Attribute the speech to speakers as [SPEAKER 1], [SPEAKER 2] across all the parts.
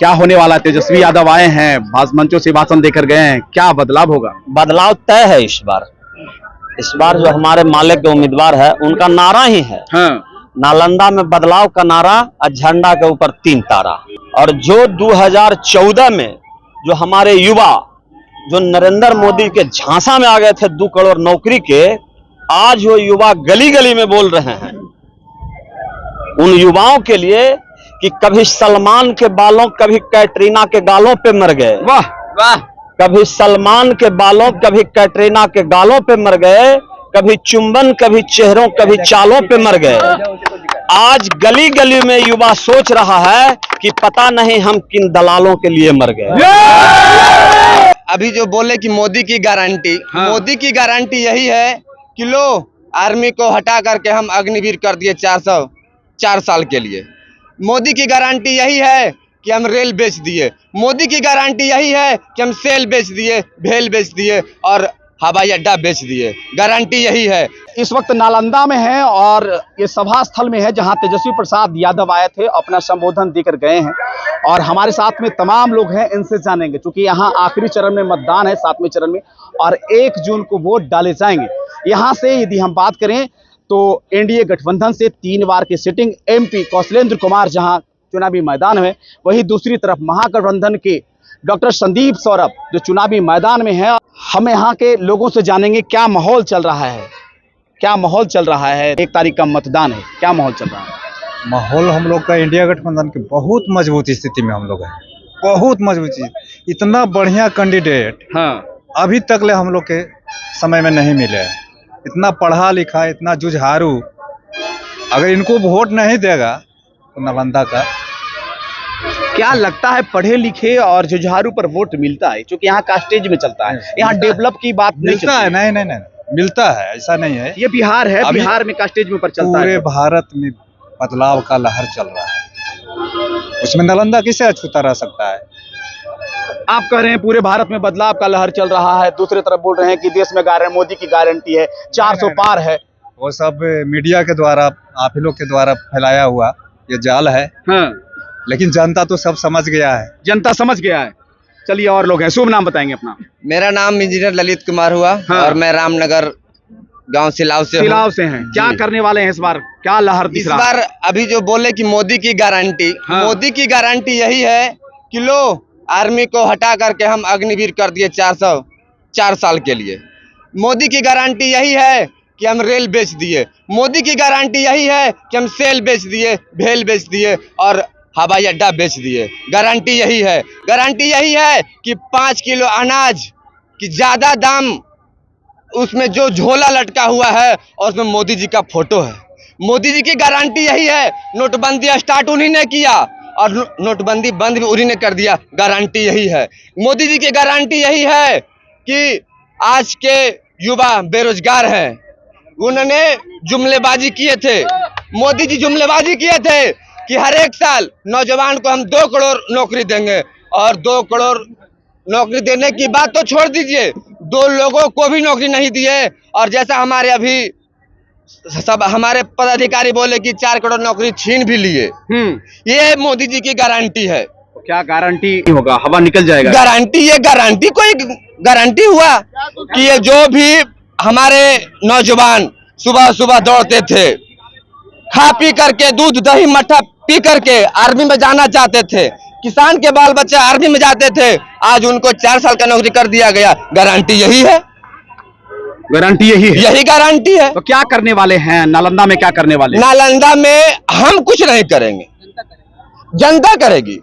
[SPEAKER 1] क्या होने वाला है? तेजस्वी यादव आए हैं, मंचों से भाषण देकर गए हैं, क्या बदलाव होगा?
[SPEAKER 2] बदलाव तय है इस बार। इस बार जो हमारे माले के उम्मीदवार है उनका नारा ही है,
[SPEAKER 1] हाँ।
[SPEAKER 2] नालंदा में बदलाव का नारा और झंडा के ऊपर 3 तारा। और जो 2014 में जो हमारे युवा जो नरेंद्र मोदी के झांसा में आ गए थे 2 करोड़ नौकरी के, आज वो युवा गली गली में बोल रहे हैं उन युवाओं के लिए कि कभी सलमान के बालों कभी कैटरीना के गालों पे मर गए।
[SPEAKER 1] वाह वाह।
[SPEAKER 2] कभी सलमान के बालों कभी कैटरीना के गालों पे मर गए, कभी चुंबन कभी चेहरों कभी चालों पे मर गए। आज गली गली में युवा सोच रहा है कि पता नहीं हम किन दलालों के लिए मर गए।
[SPEAKER 3] अभी जो बोले कि मोदी की गारंटी,
[SPEAKER 1] हाँ।
[SPEAKER 3] मोदी की गारंटी यही है कि लो आर्मी को हटा करके हम अग्निवीर कर दिए 4 साल के लिए। मोदी की गारंटी यही है कि हम रेल बेच दिए। मोदी की गारंटी यही है कि हम सेल बेच दिए, भेल बेच दिए और हवाई अड्डा बेच दिए। गारंटी यही है।
[SPEAKER 1] इस वक्त नालंदा में है और ये सभा स्थल में है जहां तेजस्वी प्रसाद यादव आए थे, अपना संबोधन देकर गए हैं। और हमारे साथ में तमाम लोग हैं, इनसे जानेंगे क्योंकि यहाँ आखिरी चरण में मतदान है, 7वें चरण में, और 1 जून को वोट डाले जाएंगे। यहाँ से यदि हम बात करें तो एनडीए गठबंधन से 3 बार की सिटिंग एमपी कौशलेंद्र कुमार जहां चुनावी मैदान में, वहीं दूसरी तरफ महागठबंधन के डॉक्टर संदीप सौरभ जो चुनावी मैदान में है। हम यहाँ के लोगों से जानेंगे क्या माहौल चल रहा है, क्या माहौल चल रहा है। 1 तारीख का मतदान है, क्या माहौल चल रहा है?
[SPEAKER 4] माहौल हम लोग का इंडिया गठबंधन की बहुत मजबूत स्थिति में हम लोग हैं, बहुत मजबूत। इतना बढ़िया कैंडिडेट
[SPEAKER 1] हाँ।
[SPEAKER 4] अभी तक ले हम लोग के समय में नहीं मिले हैं। इतना पढ़ा लिखा, इतना जुझारू, अगर इनको वोट नहीं देगा तो नालंदा का
[SPEAKER 1] क्या लगता है पढ़े लिखे और जुझारू पर वोट मिलता है? क्योंकि यहाँ कास्टेज में चलता है, यहाँ डेवलप की बात नहीं
[SPEAKER 4] मिलता है। नहीं, मिलता है, ऐसा नहीं है।
[SPEAKER 1] ये बिहार है, बिहार में कास्टेज में पर चलता है।
[SPEAKER 4] पूरे भारत में बदलाव का लहर चल रहा है, उसमें नालंदा किसे अछूता रह सकता है?
[SPEAKER 1] आप कह रहे हैं पूरे भारत में बदलाव का लहर चल रहा है, दूसरी तरफ बोल रहे हैं कि देश में मोदी की गारंटी है, 400 पार है।
[SPEAKER 4] वो सब मीडिया के द्वारा, आप ही लोग के द्वारा फैलाया हुआ ये जाल है।
[SPEAKER 1] हाँ।
[SPEAKER 4] लेकिन जनता तो सब समझ गया है,
[SPEAKER 1] जनता समझ गया है। चलिए और लोग हैं, शुभ नाम बताएंगे अपना।
[SPEAKER 3] मेरा नाम इंजीनियर ललित कुमार हुआ।
[SPEAKER 1] हाँ।
[SPEAKER 3] और मैं रामनगर गांव सिलाव से
[SPEAKER 1] हैं। क्या करने वाले हैं इस बार, क्या लहर दिख
[SPEAKER 3] इस
[SPEAKER 1] रहा
[SPEAKER 3] बार अभी जो बोले कि मोदी की गारंटी,
[SPEAKER 1] हाँ।
[SPEAKER 3] मोदी की गारंटी यही है कि लो आर्मी को हटा करके हम अग्निवीर कर दिए 4 साल के लिए। मोदी की गारंटी यही है कि हम रेल बेच दिए। मोदी की गारंटी यही है कि हम सेल बेच दिए, भेल बेच दिए और हवाई अड्डा बेच दिए। गारंटी यही है। गारंटी यही है कि 5 किलो अनाज की ज्यादा दाम, उसमें जो झोला लटका हुआ है और उसमें मोदी जी का फोटो है। मोदी जी की गारंटी यही है। नोटबंदी स्टार्ट उन्हीं ने किया और नोटबंदी बंद भी उन्हीं ने कर दिया। गारंटी यही है। मोदी जी की गारंटी यही है कि आज के युवा बेरोजगार हैं, उन्होंने जुमलेबाजी किए थे। मोदी जी जुमलेबाजी किए थे कि हर एक साल नौजवान को हम 2 करोड़ नौकरी देंगे, और 2 करोड़ नौकरी देने की बात तो छोड़ दीजिए, 2 लोगों को भी नौकरी नहीं दिए। और जैसा हमारे अभी सब हमारे पदाधिकारी बोले कि 4 करोड़ नौकरी छीन भी लिए। ये मोदी जी की गारंटी है।
[SPEAKER 1] क्या गारंटी होगा, हवा निकल जाएगा?
[SPEAKER 3] गारंटी, ये गारंटी कोई गारंटी हुआ कि ये जो भी हमारे नौजवान सुबह सुबह दौड़ते थे, खा पी करके, दूध दही मट्ठा पी करके आर्मी में जाना चाहते थे, किसान के बाल बच्चे आर्मी में जाते थे, आज उनको 4 साल का नौकरी कर दिया गया। गारंटी यही है।
[SPEAKER 1] गारंटी यही है,
[SPEAKER 3] यही गारंटी है।
[SPEAKER 1] तो क्या करने वाले हैं नालंदा में, क्या करने वाले?
[SPEAKER 3] नालंदा में हम कुछ नहीं करेंगे, जनता करेगी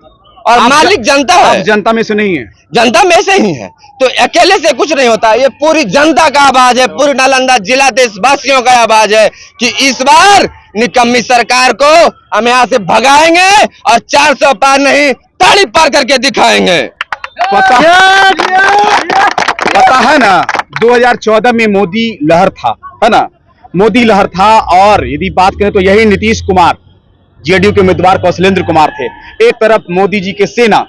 [SPEAKER 3] और मालिक जनता है।
[SPEAKER 1] जनता में से नहीं है,
[SPEAKER 3] जनता में से ही है, तो अकेले से कुछ नहीं होता। ये पूरी जनता का आवाज है, पूरी नालंदा जिला देशवासियों का आवाज है कि इस बार निकम्मी सरकार को हम यहाँ से भगाएंगे और 400 पार नहीं, ताड़ी पार करके दिखाएंगे।
[SPEAKER 1] पता है ना 2014 में मोदी लहर था, है ना, मोदी लहर था। और यदि बात करें तो यही नीतीश कुमार, जेडीयू के उम्मीदवार कौशलेंद्र कुमार थे। एक तरफ मोदी जी के सेना,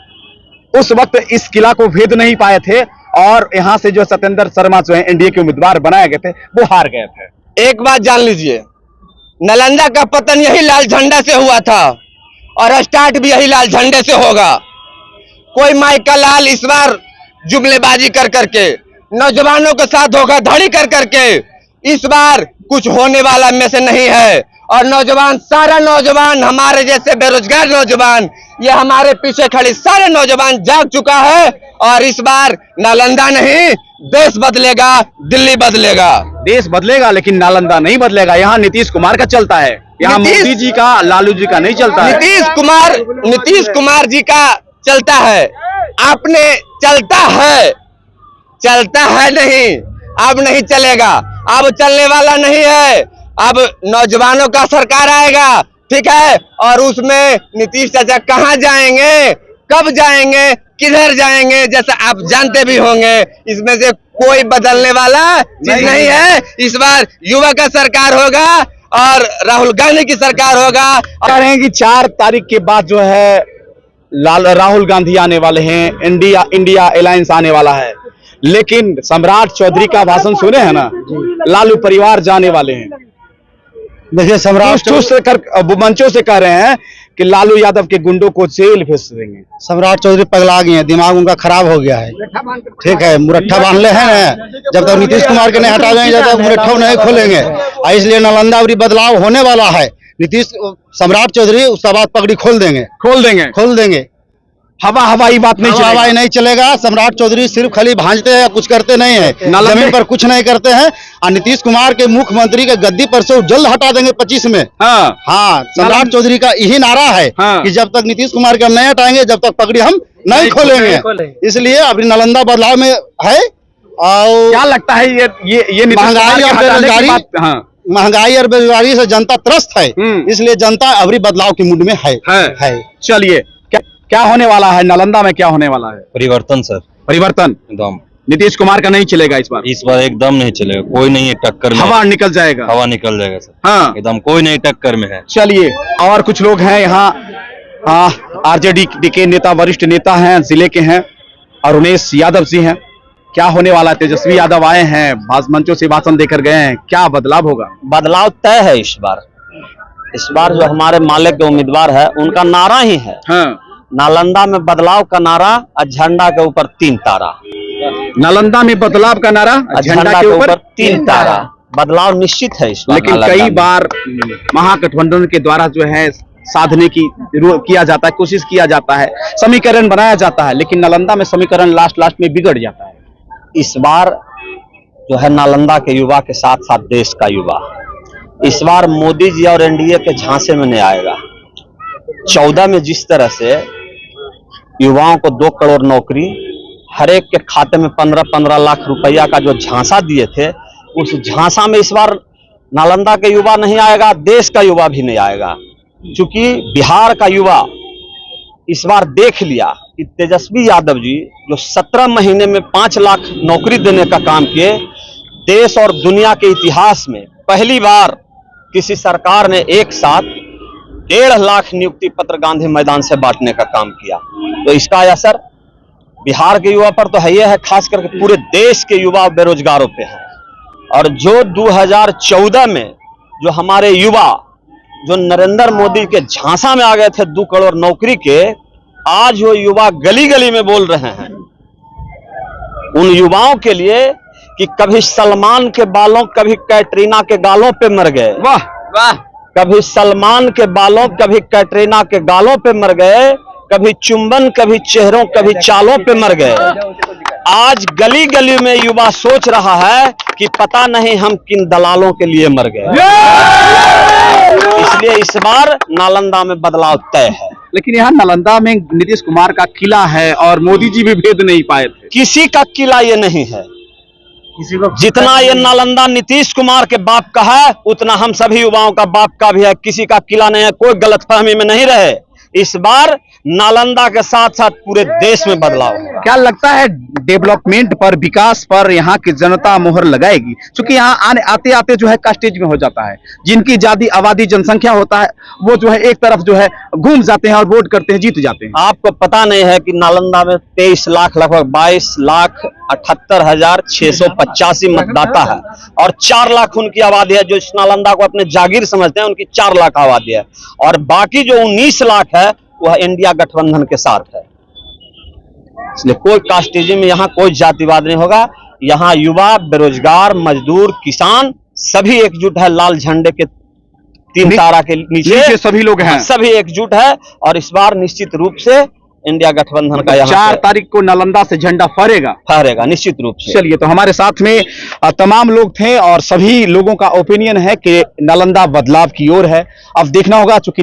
[SPEAKER 1] उस वक्त इस किला को भेद नहीं पाए थे और यहाँ से जो सत्येंद्र शर्मा जो है एनडीए के उम्मीदवार बनाए गए थे, वो हार गए थे।
[SPEAKER 3] एक बात जान लीजिए, नालंदा का पतन यही लाल झंडा से हुआ था और स्टार्ट भी यही लाल झंडे से होगा। कोई माई का लाल इस बार जुमलेबाजी कर करके, नौजवानों के साथ धोखाधड़ी कर करके इस बार कुछ होने वाला में से नहीं है। और नौजवान, सारा नौजवान, हमारे जैसे बेरोजगार नौजवान, ये हमारे पीछे खड़े सारे नौजवान जाग चुका है। और इस बार नालंदा नहीं, देश बदलेगा, दिल्ली बदलेगा।
[SPEAKER 1] देश बदलेगा लेकिन नालंदा नहीं बदलेगा। यहाँ नीतीश कुमार का चलता है, यहाँ मोदी जी का, लालू जी का नहीं चलता है।
[SPEAKER 3] नीतीश कुमार जी का चलता है। आपने चलता है नहीं, अब नहीं चलेगा, अब चलने वाला नहीं है। अब नौजवानों का सरकार आएगा, ठीक है, और उसमें नीतीश चाचा कहाँ जाएंगे, कब जाएंगे, किधर जाएंगे, जैसा आप जानते भी होंगे। इसमें से कोई बदलने वाला चीज नहीं है। इस बार युवा का सरकार होगा और राहुल गांधी की सरकार होगा।
[SPEAKER 1] कह रहे हैं कि 4 तारीख के बाद जो है राहुल गांधी आने वाले हैं, इंडिया अलायंस आने वाला है। लेकिन सम्राट चौधरी का भाषण सुने हैं ना, लालू परिवार जाने वाले हैं।
[SPEAKER 5] देखिए, सम्राट
[SPEAKER 1] मंचों से कह रहे हैं कि लालू यादव के गुंडों को जेल भेज देंगे।
[SPEAKER 5] सम्राट चौधरी पगला गए हैं, दिमाग उनका खराब हो गया है। ठीक है, मुरट्ठा बांध ले हैं, जब तक नीतीश कुमार के नहीं हटाएंगे जब तक मुरट्ठा नहीं खोलेंगे। इसलिए नालंदा बदलाव होने वाला है। सम्राट चौधरी उसके बाद पगड़ी खोल देंगे।
[SPEAKER 1] हवाई बात नहीं चलेगा।
[SPEAKER 5] हवाई नहीं चलेगा। सम्राट चौधरी सिर्फ खाली भांजते हैं, कुछ करते नहीं है, जमीन पर कुछ नहीं करते हैं। और नीतीश कुमार के मुख्यमंत्री के गद्दी पर से जल्द हटा देंगे 25 में। हाँ, सम्राट चौधरी का यही नारा है कि जब तक नीतीश कुमार के हम नहीं हटाएंगे जब तक पगड़ी हम नहीं खोलेंगे। इसलिए अभी नालंदा बदलाव में है। और
[SPEAKER 1] क्या लगता है ये
[SPEAKER 5] महंगाई और बेरोजगारी से जनता त्रस्त है, इसलिए जनता अभी बदलाव की मूड में है।
[SPEAKER 1] चलिए, क्या होने वाला है नालंदा में, क्या होने वाला है?
[SPEAKER 2] परिवर्तन सर,
[SPEAKER 1] परिवर्तन
[SPEAKER 2] एकदम।
[SPEAKER 1] नीतीश कुमार का नहीं चलेगा इस बार
[SPEAKER 2] एकदम नहीं चलेगा, कोई नहीं है टक्कर में।
[SPEAKER 1] हवा निकल जाएगा
[SPEAKER 2] सर।
[SPEAKER 1] हाँ,
[SPEAKER 2] एकदम कोई नहीं टक्कर में है।
[SPEAKER 1] चलिए, और कुछ लोग हैं यहाँ, आरजेडी के नेता, वरिष्ठ नेता हैं, जिले के हैं, अरुणेश यादव जी हैं। क्या होने वाला है? तेजस्वी यादव आए हैं, मंचों से भाषण देकर गए हैं, क्या बदलाव होगा?
[SPEAKER 2] बदलाव तय है इस बार जो हमारे माले के उम्मीदवार है उनका नारा ही है। नालंदा में बदलाव का नारा और झंडा के ऊपर 3 तारा।
[SPEAKER 1] नालंदा में बदलाव का नारा,
[SPEAKER 2] झंडा के ऊपर 3 तारा। बदलाव निश्चित है इस बार।
[SPEAKER 1] लेकिन कई बार महागठबंधन के द्वारा जो है साधने की किया जाता है, कोशिश किया जाता है, समीकरण बनाया जाता है, लेकिन नालंदा में समीकरण लास्ट में बिगड़ जाता है।
[SPEAKER 2] इस बार जो है नालंदा के युवा के साथ साथ देश का युवा इस बार मोदी जी और एनडीए के झांसे में नहीं आएगा। 14 में जिस तरह से युवाओं को 2 करोड़ नौकरी, हर एक के खाते में 15-15 लाख रुपया का जो झांसा दिए थे, उस झांसा में इस बार नालंदा के युवा नहीं आएगा, देश का युवा भी नहीं आएगा। क्योंकि बिहार का युवा इस बार देख लिया कि तेजस्वी यादव जी जो 17 महीने में 5 लाख नौकरी देने का काम किए, देश और दुनिया के इतिहास में पहली बार किसी सरकार ने एक साथ 1.5 लाख नियुक्ति पत्र गांधी मैदान से बांटने का काम किया। तो इसका असर बिहार के युवा पर तो है, खास करके पूरे देश के युवा बेरोजगारों पे है। और जो 2014 में जो हमारे युवा जो नरेंद्र मोदी के झांसा में आ गए थे 2 करोड़ नौकरी के, आज वो युवा गली गली में बोल रहे हैं उन युवाओं के लिए कि कभी सलमान के बालों, कभी कैटरीना के गालों पे मर गए।
[SPEAKER 1] वाह वाह।
[SPEAKER 2] कभी सलमान के बालों, कभी कैटरीना के गालों पे मर गए, कभी चुंबन, कभी चेहरों, कभी चालों पे मर गए। आज गली गली में युवा सोच रहा है कि पता नहीं हम किन दलालों के लिए मर गए। इसलिए इस बार नालंदा में बदलाव तय है।
[SPEAKER 1] लेकिन यहाँ नालंदा में नीतीश कुमार का किला है और मोदी जी भी भेद नहीं पाए थे।
[SPEAKER 2] किसी का किला ये नहीं है। जितना ये नालंदा नीतीश कुमार के बाप का है, उतना हम सभी युवाओं का बाप का भी है। किसी का किला नहीं है, कोई गलतफहमी में नहीं रहे। इस बार नालंदा के साथ साथ पूरे देश में बदलाव है।
[SPEAKER 1] क्या लगता है डेवलपमेंट पर, विकास पर यहाँ की जनता मोहर लगाएगी? क्योंकि यहाँ आते आते जो है कास्टेज में हो जाता है, जिनकी ज्यादा आबादी जनसंख्या होता है वो जो है एक तरफ जो है घूम जाते हैं और वोट करते हैं, जीत जाते हैं।
[SPEAKER 2] आपको पता नहीं है कि नालंदा में 23 लाख, लगभग 22,78,685 मतदाता है और 4 लाख उनकी आबादी है। जो इस नालंदा को अपने जागीर समझते हैं, उनकी 4 लाख आबादी है। और बाकी जो 19 लाख है वह इंडिया गठबंधन के साथ है। इसलिए कोई कास्टिज्म, यहाँ कोई जातिवाद नहीं होगा। यहाँ युवा, बेरोजगार, मजदूर, किसान सभी एकजुट है लाल झंडे के 3 तारा के नीचे
[SPEAKER 1] सभी लोग हैं।
[SPEAKER 2] सभी एकजुट है। और इस बार निश्चित रूप से इंडिया गठबंधन का यहाँ
[SPEAKER 1] 4 तारीख को नालंदा से झंडा फहरेगा
[SPEAKER 2] निश्चित रूप से।
[SPEAKER 1] चलिए, तो हमारे साथ में तमाम लोग थे और सभी लोगों का ओपिनियन है कि नालंदा बदलाव की ओर है। अब देखना होगा, चूंकि